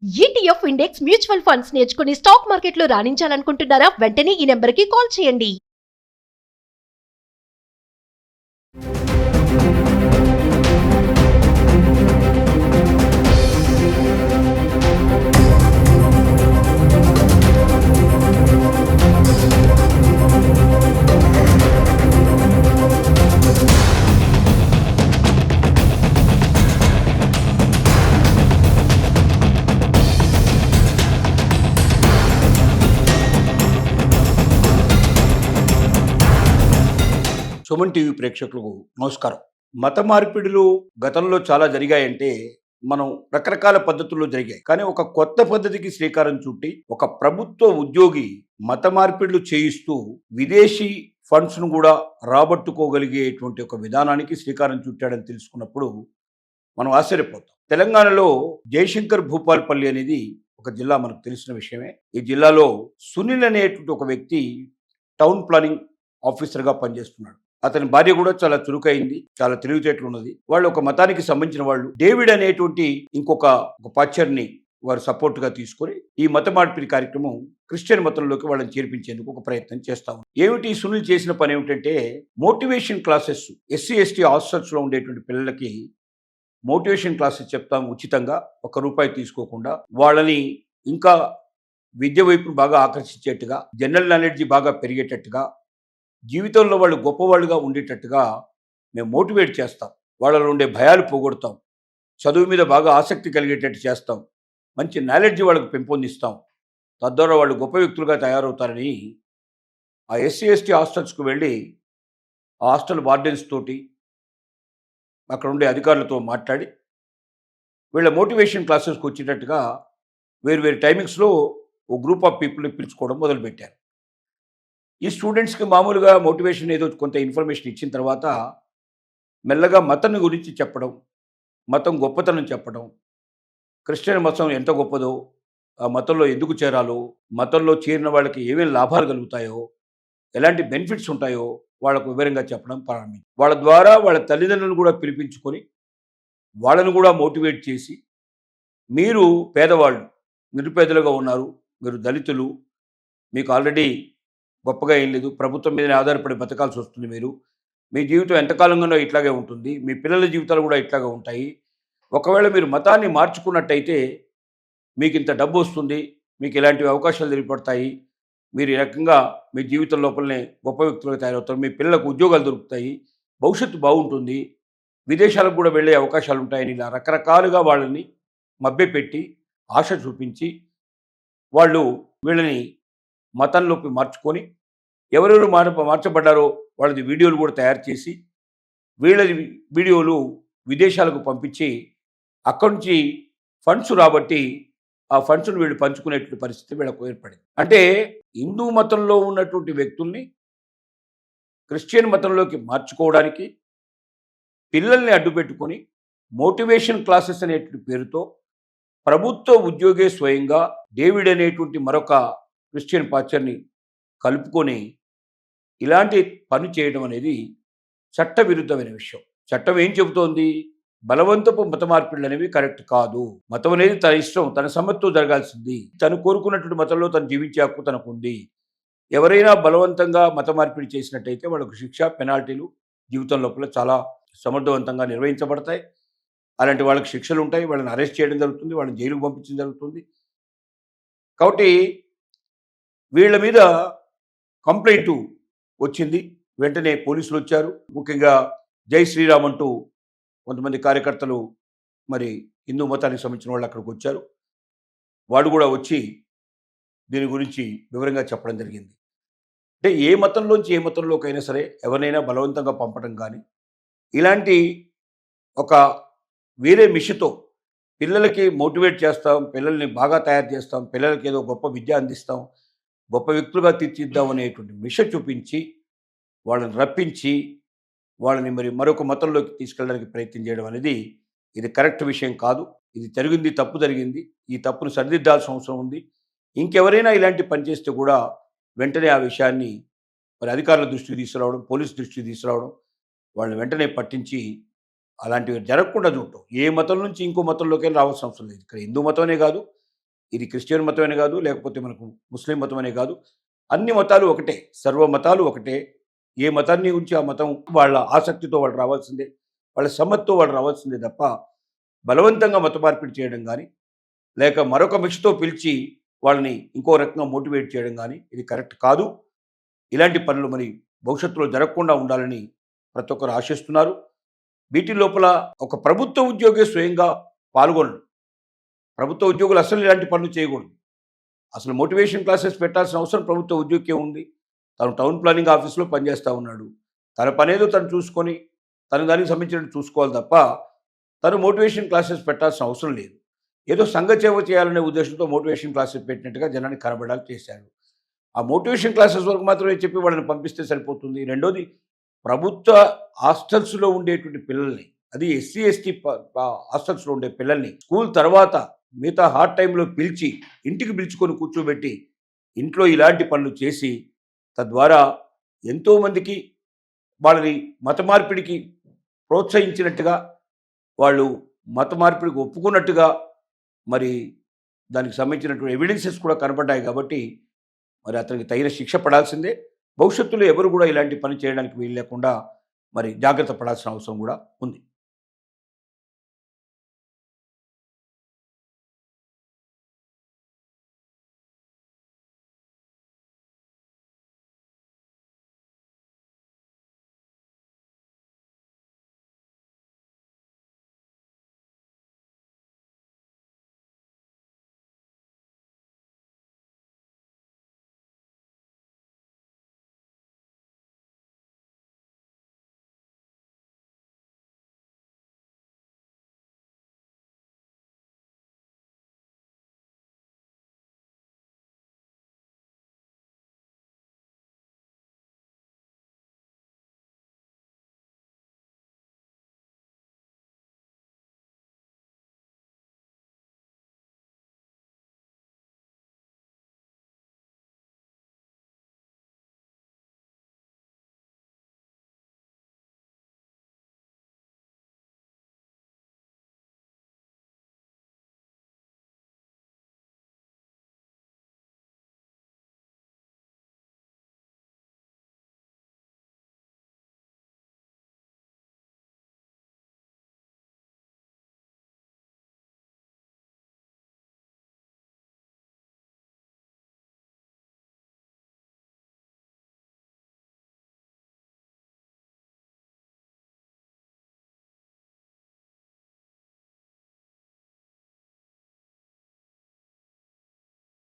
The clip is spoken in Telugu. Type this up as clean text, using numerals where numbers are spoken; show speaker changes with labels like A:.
A: ఈటీఎఫ్ ఇండెక్స్ మ్యూచువల్ ఫండ్స్ నేర్చుకుని స్టాక్ మార్కెట్లో రాణించాలనుకుంటున్నారా? వెంటనే ఈ నెంబర్కి కాల్ చేయండి.
B: సుమన్ టీవీ ప్రేక్షకులకు నమస్కారం. మత మార్పిడులు గతంలో చాలా జరిగాయంటే మనం రకరకాల పద్ధతుల్లో జరిగాయి. కానీ ఒక కొత్త పద్ధతికి శ్రీకారం చుట్టి ఒక ప్రభుత్వ ఉద్యోగి మత మార్పిడులు చేయిస్తూ విదేశీ ఫండ్స్ ను కూడా రాబట్టుకోగలిగేటువంటి ఒక విధానానికి శ్రీకారం చుట్టాడని తెలుసుకున్నప్పుడు మనం ఆశ్చర్యపోతాం. తెలంగాణలో జయశంకర్ భూపాల్పల్లి అనేది ఒక జిల్లా, మనకు తెలిసిన విషయమే. ఈ జిల్లాలో సునీల్ అనేటువంటి ఒక వ్యక్తి టౌన్ ప్లానింగ్ ఆఫీసర్గా పనిచేస్తున్నాడు. అతని భార్య కూడా చాలా చురుకైంది, చాలా తెలివితేటలు ఉన్నది. వాళ్ళు ఒక మతానికి సంబంధించిన వాళ్ళు. డేవిడ్ అనేటువంటి ఇంకొక పాశ్చర్ని వారు సపోర్ట్ గా తీసుకొని ఈ మత మార్పిడి కార్యక్రమం క్రిస్టియన్ మతంలోకి వాళ్ళని చేర్పించేందుకు ఒక ప్రయత్నం చేస్తాం. ఏమిటి సునీల్ చేసిన పని ఏమిటంటే, motivation classes SC ST hostels లో ఉండేటువంటి పిల్లలకి మోటివేషన్ క్లాసెస్ చెప్తాం ఉచితంగా, ₹1 తీసుకోకుండా. వాళ్ళని ఇంకా విద్య వైపు బాగా ఆకర్షించేట్టుగా, జనరల్ నాలెడ్జి బాగా పెరిగేటట్టుగా, జీవితంలో వాళ్ళు గొప్పవాళ్ళుగా ఉండేటట్టుగా మేము మోటివేట్ చేస్తాం. వాళ్ళలో ఉండే భయాలు పోగొడతాం, చదువు మీద బాగా ఆసక్తి కలిగేటట్టు చేస్తాం, మంచి నాలెడ్జ్ వాళ్ళకు పెంపొందిస్తాం. తద్వారా వాళ్ళు గొప్ప వ్యక్తులుగా తయారవుతారని ఆ ఎస్సీ ఎస్టీ హాస్టల్స్కు వెళ్ళి ఆ హాస్టల్ వార్డెన్స్ తోటి అక్కడ ఉండే అధికారులతో మాట్లాడి వీళ్ళ మోటివేషన్ క్లాసెస్కి వచ్చేటట్టుగా వేరు టైమింగ్స్లో ఓ గ్రూప్ ఆఫ్ పీపుల్ని పిలుచుకోవడం మొదలుపెట్టారు. ఈ స్టూడెంట్స్కి మామూలుగా మోటివేషన్ ఏదో కొంత ఇన్ఫర్మేషన్ ఇచ్చిన తర్వాత మెల్లగా మతం గురించి చెప్పడం, మతం గొప్పతనం చెప్పడం, క్రిస్టియన్ మతం ఎంత గొప్పదో, ఆ మతంలో ఎందుకు చేరాలో, మతంలో చేరిన వాళ్ళకి ఏమేమి లాభాలు కలుగుతాయో, ఎలాంటి బెనిఫిట్స్ ఉంటాయో వాళ్ళకు వివరంగా చెప్పడం ప్రారంభించారు. వాళ్ళ ద్వారా వాళ్ళ తల్లిదండ్రులను కూడా పిలిపించుకొని వాళ్ళను కూడా మోటివేట్ చేసి, మీరు పేదవాళ్ళు, నిరుపేదలుగా ఉన్నారు, మీరు దళితులు, మీకు ఆల్రెడీ గొప్పగా ఏం లేదు, ప్రభుత్వం మీదనే ఆధారపడి బతకాల్సి వస్తుంది, మీ జీవితం ఎంతకాలంగానో ఇట్లాగే ఉంటుంది, మీ పిల్లల జీవితాలు కూడా ఇట్లాగే ఉంటాయి. ఒకవేళ మీరు మతాన్ని మార్చుకున్నట్టయితే మీకు ఇంత డబ్బు వస్తుంది, మీకు ఇలాంటివి అవకాశాలు ఏర్పడతాయి, మీరు ఈ రకంగా మీ జీవితం లోపలనే గొప్ప వ్యక్తులుగా తయారవుతారు, మీ పిల్లలకు ఉద్యోగాలు దొరుకుతాయి, భవిష్యత్తు బాగుంటుంది, విదేశాలకు కూడా వెళ్ళే అవకాశాలు ఉంటాయని ఇలా రకరకాలుగా వాళ్ళని మభ్యపెట్టి ఆశ చూపించి వాళ్ళు వీళ్ళని మతంలోకి మార్చుకొని ఎవరెవరు మార్చబడ్డారో వాళ్ళది వీడియోలు కూడా తయారు చేసి వీళ్ళది వీడియోలు విదేశాలకు పంపించి అక్కడి నుంచి ఫండ్స్ రాబట్టి ఆ ఫండ్స్ను వీళ్ళు పంచుకునేటువంటి పరిస్థితి వీళ్ళకు ఏర్పడింది. అంటే హిందూ మతంలో ఉన్నటువంటి వ్యక్తుల్ని క్రిస్టియన్ మతంలోకి మార్చుకోవడానికి పిల్లల్ని అడ్డుపెట్టుకొని మోటివేషన్ క్లాసెస్ అనేటువంటి పేరుతో ప్రభుత్వ ఉద్యోగే స్వయంగా డేవిడ్ అనేటువంటి మరొక క్రిస్టియన్ పాస్టర్ని కలుపుకొని ఇలాంటి పని చేయడం అనేది చట్టవిరుద్ధమైన విషయం. చట్టం ఏం చెబుతోంది? బలవంతపు మత మార్పిడులు అనేవి కరెక్ట్ కాదు. మతం అనేది తన ఇష్టం, తన సమ్మతితో జరగాల్సింది. తను కోరుకున్నటువంటి మతంలో తను జీవించే హక్కు తనకు ఉంది. ఎవరైనా బలవంతంగా మత మార్పిడి చేసినట్టయితే వాళ్ళకు శిక్ష, పెనాల్టీలు జీవితం లోపల చాలా సమర్థవంతంగా నిర్వహించబడతాయి. అలాంటి వాళ్ళకి శిక్షలు ఉంటాయి, వాళ్ళని అరెస్ట్ చేయడం జరుగుతుంది, వాళ్ళని జైలుకు పంపించడం జరుగుతుంది. కాబట్టి వీళ్ళ మీద కంప్లైంట్ వచ్చింది. వెంటనే పోలీసులు వచ్చారు. ముఖ్యంగా జై శ్రీరామ్ అంటూ కొంతమంది కార్యకర్తలు, మరి హిందూ మతానికి సంబంధించిన వాళ్ళు అక్కడికి వచ్చారు. వాడు కూడా వచ్చి దీని గురించి వివరంగా చెప్పడం జరిగింది. అంటే ఏ మతంలోంచి ఏ మతంలోకైనా సరే ఎవరినైనా బలవంతంగా పంపడం కానీ, ఇలాంటి ఒక వేరే మిషతో పిల్లలకి మోటివేట్ చేస్తాం, పిల్లల్ని బాగా తయారు చేస్తాం, పిల్లలకి ఏదో గొప్ప విద్య అందిస్తాం, గొప్ప వ్యక్తులుగా తీర్చిద్దాం అనేటువంటి మిష చూపించి వాళ్ళని రప్పించి వాళ్ళని మరి మరొక మతంలోకి తీసుకెళ్ళడానికి ప్రయత్నం చేయడం అనేది ఇది కరెక్ట్ విషయం కాదు. ఇది జరిగింది, తప్పు జరిగింది. ఈ తప్పును సరిదిద్దాల్సిన అవసరం ఉంది. ఇంకెవరైనా ఇలాంటి పని చేస్తే కూడా వెంటనే ఆ విషయాన్ని మరి అధికారుల దృష్టికి తీసుకురావడం, పోలీసు దృష్టికి తీసుకురావడం, వాళ్ళని వెంటనే పట్టించి అలాంటివి జరగకుండా చూడటం. ఏ మతం నుంచి ఇంకో మతంలోకి రావాల్సిన అవసరం లేదు. ఇక్కడ హిందూ మతమే కాదు, ఇది క్రిస్టియన్ మతమనే కాదు, లేకపోతే మనకు ముస్లిం మతమనే కాదు, అన్ని మతాలు ఒకటే, సర్వ మతాలు ఒకటే. ఏ మతాన్ని గురించి ఆ మతం వాళ్ళ ఆసక్తితో వాళ్ళు రావాల్సిందే, వాళ్ళ సమ్మతితో వాళ్ళు రావాల్సిందే తప్ప బలవంతంగా మత మార్పిడి చేయడం కానీ, లేక మరొక మిషతో పిలిచి వాళ్ళని ఇంకో రకంగా మోటివేట్ చేయడం కానీ ఇది కరెక్ట్ కాదు. ఇలాంటి పనులు మరి భవిష్యత్తులో జరగకుండా ఉండాలని ప్రతి ఒక్కరు ఆశిస్తున్నారు. వీటి లోపల ఒక ప్రభుత్వ ఉద్యోగి స్వయంగా పాల్గొనడు. ప్రభుత్వ ఉద్యోగులు అసలు ఇలాంటి పనులు చేయకూడదు. అసలు మోటివేషన్ క్లాసెస్ పెట్టాల్సిన అవసరం ప్రభుత్వ ఉద్యోగికే ఉంది. తను టౌన్ ప్లానింగ్ ఆఫీస్లో పనిచేస్తూ ఉన్నాడు. తన పనేదో తను చూసుకొని తను దానికి సంబంధించినట్టు చూసుకోవాలి తప్ప తను మోటివేషన్ క్లాసెస్ పెట్టాల్సిన అవసరం లేదు. ఏదో సంఘసేవ చేయాలనే ఉద్దేశంతో మోటివేషన్ క్లాసెస్ పెట్టినట్టుగా జనాన్ని కనబడాలి చేశాడు. ఆ మోటివేషన్ క్లాసెస్ వరకు మాత్రమే చెప్పి వాళ్ళని పంపిస్తే సరిపోతుంది. రెండోది, ప్రభుత్వ హాస్టల్స్లో ఉండేటువంటి పిల్లల్ని, అది ఎస్సీ ఎస్టీ హాస్టల్స్లో ఉండే పిల్లల్ని స్కూల్ తర్వాత మిగతా హార్డ్ టైంలో పిలిచి ఇంటికి పిలుచుకొని కూర్చోబెట్టి ఇంట్లో ఇలాంటి పనులు చేసి తద్వారా ఎంతోమందికి వాళ్ళని మత మార్పిడికి ప్రోత్సహించినట్టుగా, వాళ్ళు మత మార్పిడికి ఒప్పుకున్నట్టుగా మరి దానికి సంబంధించినటువంటి ఎవిడెన్సెస్ కూడా కనబడ్డాయి. కాబట్టి మరి అతనికి తగిన శిక్ష పడాల్సిందే. భవిష్యత్తులో ఎవరు కూడా ఇలాంటి పని చేయడానికి వీలు లేకుండా మరి జాగ్రత్త పడాల్సిన అవసరం కూడా ఉంది.